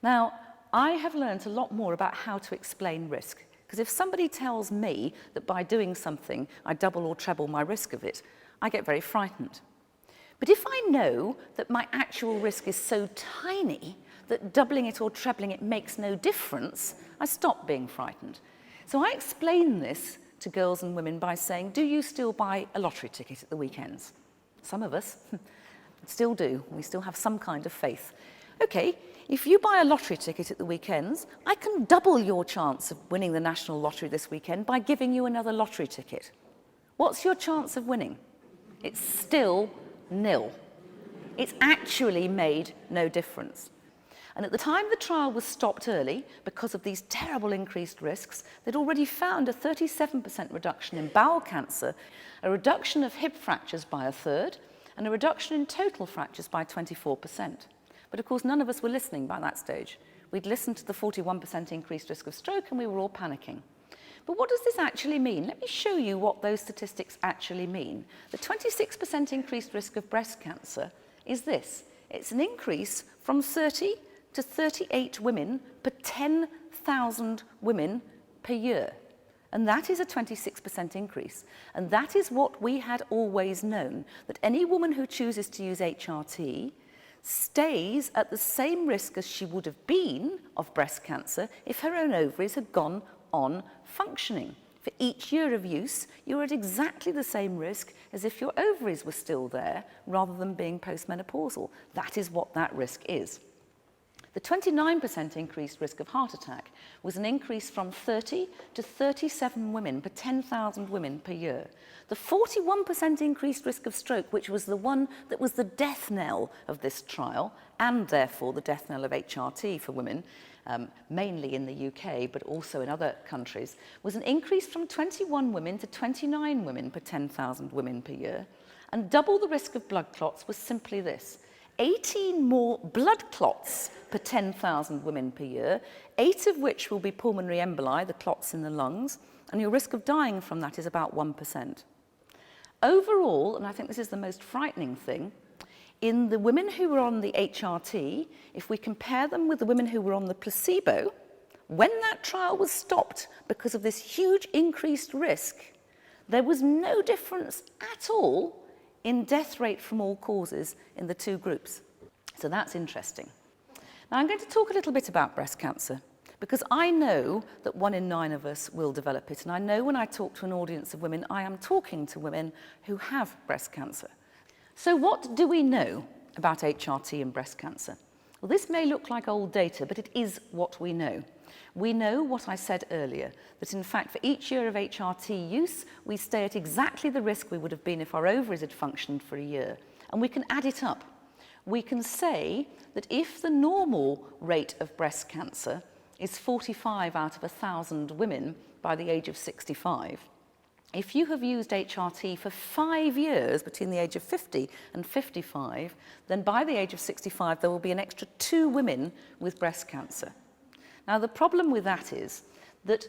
Now, I have learned a lot more about how to explain risk, because if somebody tells me that by doing something I double or treble my risk of it, I get very frightened. But if I know that my actual risk is so tiny that doubling it or trebling it makes no difference, I stop being frightened. So I explain this to girls and women by saying, do you still buy a lottery ticket at the weekends? Some of us still do. We still have some kind of faith. Okay, if you buy a lottery ticket at the weekends, I can double your chance of winning the national lottery this weekend by giving you another lottery ticket. What's your chance of winning? It's still nil. It's actually made no difference. And at the time the trial was stopped early, because of these terrible increased risks, they'd already found a 37% reduction in bowel cancer, a reduction of hip fractures by 1/3, and a reduction in total fractures by 24%. But of course, none of us were listening by that stage. We'd listened to the 41% increased risk of stroke, and we were all panicking. But what does this actually mean? Let me show you what those statistics actually mean. The 26% increased risk of breast cancer is this. It's an increase from 30 to 38 women per 10,000 women per year. And that is a 26% increase. And that is what we had always known, that any woman who chooses to use HRT stays at the same risk as she would have been of breast cancer if her own ovaries had gone on functioning. For each year of use, you're at exactly the same risk as if your ovaries were still there rather than being postmenopausal. That is what that risk is. The 29% increased risk of heart attack was an increase from 30 to 37 women per 10,000 women per year. The 41% increased risk of stroke, which was the one that was the death knell of this trial, and therefore the death knell of HRT for women, mainly in the UK, but also in other countries, was an increase from 21 women to 29 women per 10,000 women per year. And double the risk of blood clots was simply this: 18 more blood clots per 10,000 women per year, 8 of which will be pulmonary emboli, the clots in the lungs, and your risk of dying from that is about 1%. Overall, and I think this is the most frightening thing, in the women who were on the HRT, if we compare them with the women who were on the placebo, when that trial was stopped because of this huge increased risk, there was no difference at all in death rate from all causes in the two groups. So that's interesting. Now I'm going to talk a little bit about breast cancer, because I know that 1 in 9 of us will develop it, and I know when I talk to an audience of women, I am talking to women who have breast cancer. So what do we know about HRT and breast cancer? Well, this may look like old data, but it is what we know. We know what I said earlier, that in fact for each year of HRT use, we stay at exactly the risk we would have been if our ovaries had functioned for a year. And we can add it up. We can say that if the normal rate of breast cancer is 45 out of 1,000 women by the age of 65, if you have used HRT for 5 years between the age of 50 and 55, then by the age of 65 there will be an extra 2 women with breast cancer. Now the problem with that is that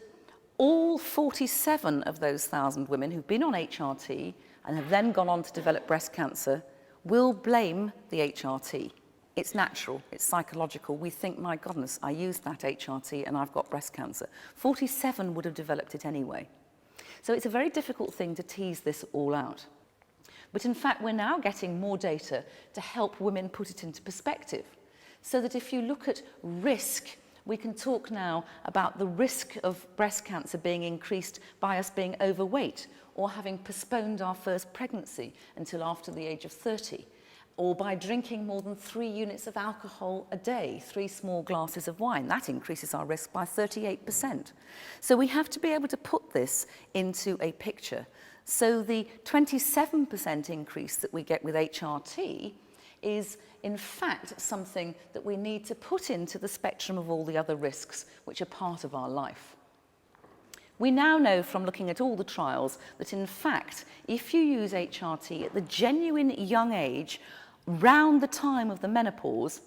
all 47 of those 1,000 women who've been on HRT and have then gone on to develop breast cancer will blame the HRT. It's natural, it's psychological. We think, my goodness, I used that HRT and I've got breast cancer. 47 would have developed it anyway. So it's a very difficult thing to tease this all out. But in fact, we're now getting more data to help women put it into perspective. So that if you look at risk, we can talk now about the risk of breast cancer being increased by us being overweight, or having postponed our first pregnancy until after the age of 30, or by drinking more than 3 units of alcohol a day, 3 small glasses of wine. That increases our risk by 38%. So we have to be able to put this into a picture. So the 27% increase that we get with HRT is in fact something that we need to put into the spectrum of all the other risks which are part of our life. We now know from looking at all the trials that in fact, if you use HRT at the genuine young age, round the time of the menopause,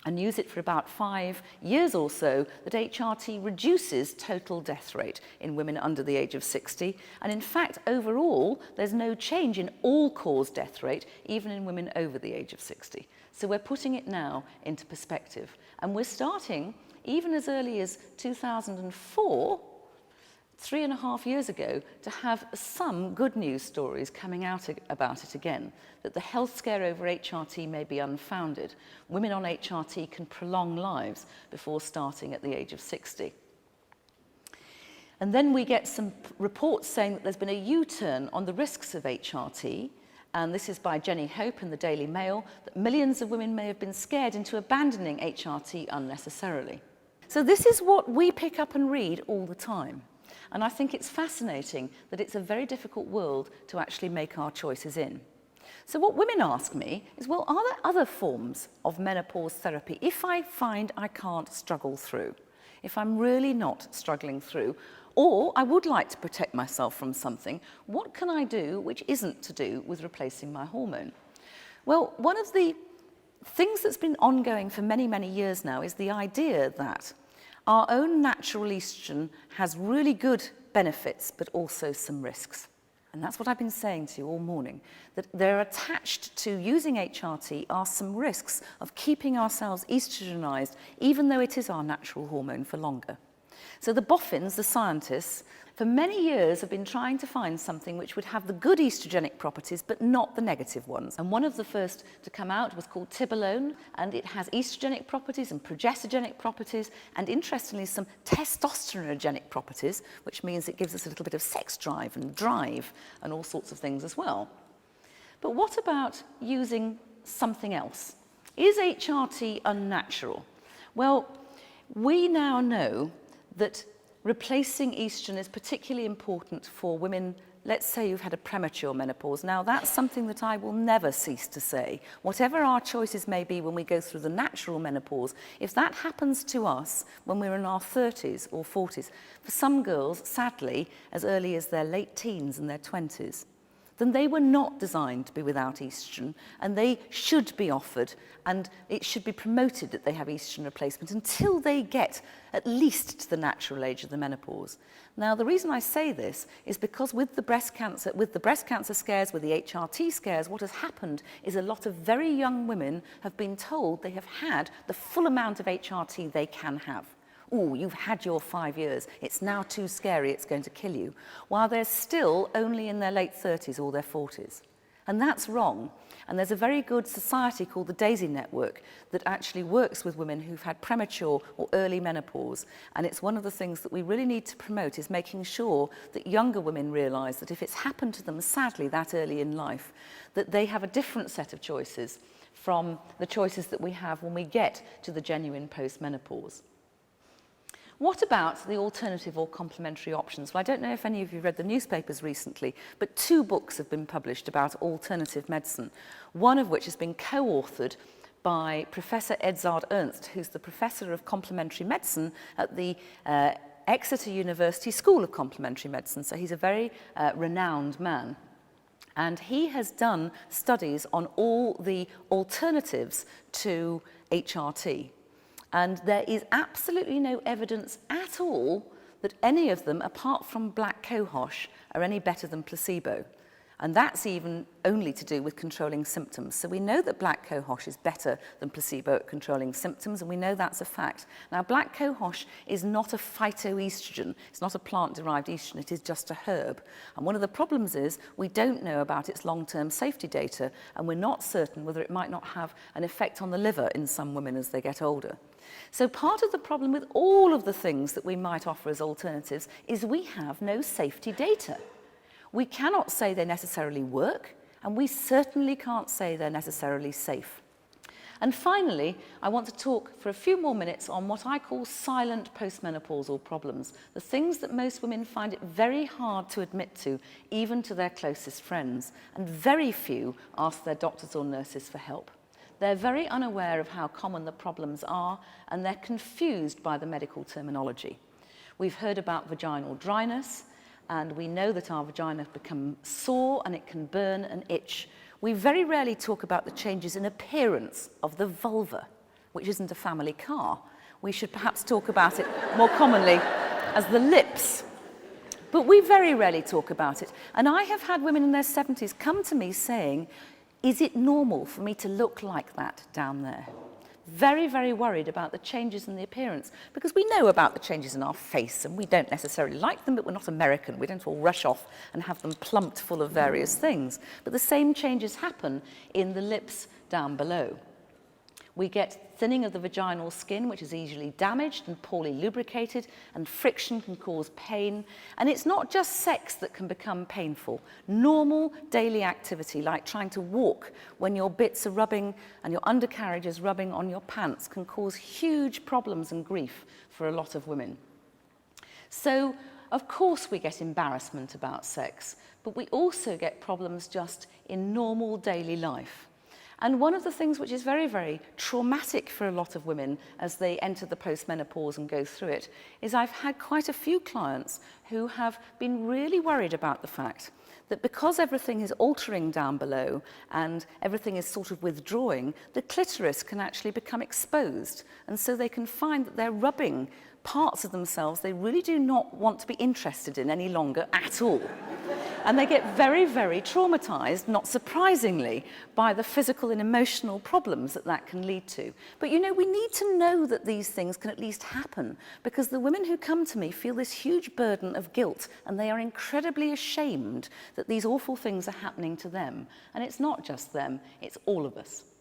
and use it for about 5 years or so, that HRT reduces total death rate in women under the age of 60. And in fact, overall, there's no change in all-cause death rate, even in women over the age of 60. So we're putting it now into perspective. And we're starting, even as early as 2004, 3.5 years ago, to have some good news stories coming out about it again, that the health scare over HRT may be unfounded. Women on HRT can prolong lives before starting at the age of 60. And then we get some reports saying that there's been a U-turn on the risks of HRT, and this is by Jenny Hope in the Daily Mail, that millions of women may have been scared into abandoning HRT unnecessarily. So this is what we pick up and read all the time. And I think it's fascinating that it's a very difficult world to actually make our choices in. So what women ask me is, well, are there other forms of menopause therapy if I find I can't struggle through? If I'm really not struggling through, or I would like to protect myself from something, what can I do which isn't to do with replacing my hormone? Well, one of the things that's been ongoing for many, many years now is the idea that our own natural estrogen has really good benefits, but also some risks. And that's what I've been saying to you all morning, that they're attached to using HRT are some risks of keeping ourselves estrogenized, even though it is our natural hormone for longer. So the boffins, the scientists, for many years have been trying to find something which would have the good estrogenic properties but not the negative ones. And one of the first to come out was called tibolone, and it has estrogenic properties and progestogenic properties and, interestingly, some testosteronogenic properties, which means it gives us a little bit of sex drive and all sorts of things as well. But what about using something else? Is HRT unnatural? Well, we now know that replacing estrogen is particularly important for women, let's say you've had a premature menopause. Now, that's something that I will never cease to say. Whatever our choices may be when we go through the natural menopause, if that happens to us when we're in our 30s or 40s, for some girls, sadly, as early as their late teens and their 20s, then they were not designed to be without estrogen, and they should be offered, and it should be promoted that they have estrogen replacement until they get at least to the natural age of the menopause. Now, the reason I say this is because with the breast cancer scares, with the HRT scares, what has happened is a lot of very young women have been told they have had the full amount of HRT they can have. Oh, you've had your 5 years, it's now too scary, it's going to kill you, while they're still only in their late 30s or their 40s. And that's wrong. And there's a very good society called the Daisy Network that actually works with women who've had premature or early menopause. And it's one of the things that we really need to promote, is making sure that younger women realise that if it's happened to them, sadly, that early in life, that they have a different set of choices from the choices that we have when we get to the genuine post-menopause. What about the alternative or complementary options? Well, I don't know if any of you read the newspapers recently, but 2 books have been published about alternative medicine, one of which has been co-authored by Professor Edzard Ernst, who's the Professor of Complementary Medicine at the Exeter University School of Complementary Medicine. So he's a very renowned man. And he has done studies on all the alternatives to HRT. And there is absolutely no evidence at all that any of them, apart from black cohosh, are any better than placebo. And that's even only to do with controlling symptoms. So we know that black cohosh is better than placebo at controlling symptoms, and we know that's a fact. Now, black cohosh is not a phytoestrogen. It's not a plant-derived estrogen. It is just a herb. And one of the problems is we don't know about its long-term safety data, and we're not certain whether it might not have an effect on the liver in some women as they get older. So part of the problem with all of the things that we might offer as alternatives is we have no safety data. We cannot say they necessarily work, and we certainly can't say they're necessarily safe. And finally, I want to talk for a few more minutes on what I call silent postmenopausal problems, the things that most women find it very hard to admit to, even to their closest friends, and very few ask their doctors or nurses for help. They're very unaware of how common the problems are, and they're confused by the medical terminology. We've heard about vaginal dryness, and we know that our vagina becomes sore and it can burn and itch. We very rarely talk about the changes in appearance of the vulva, which isn't a family car. We should perhaps talk about it more commonly as the lips. But we very rarely talk about it. And I have had women in their 70s come to me saying, Is it normal for me to look like that down there? Very, very worried about the changes in the appearance, because we know about the changes in our face and we don't necessarily like them, but we're not American. We don't all rush off and have them plumped full of various things. But the same changes happen in the lips down below. We get thinning of the vaginal skin, which is easily damaged and poorly lubricated, and friction can cause pain. And it's not just sex that can become painful. Normal daily activity, like trying to walk when your bits are rubbing and your undercarriage is rubbing on your pants, can cause huge problems and grief for a lot of women. So, of course, we get embarrassment about sex, but we also get problems just in normal daily life. And one of the things which is very, very traumatic for a lot of women as they enter the postmenopause and go through it is I've had quite a few clients who have been really worried about the fact that because everything is altering down below and everything is sort of withdrawing, the clitoris can actually become exposed. And so they can find that they're rubbing parts of themselves they really do not want to be interested in any longer at all. And they get very, very traumatized, not surprisingly, by the physical and emotional problems that that can lead to. But you know, we need to know that these things can at least happen, because the women who come to me feel this huge burden of guilt, and they are incredibly ashamed that these awful things are happening to them. And it's not just them, it's all of us.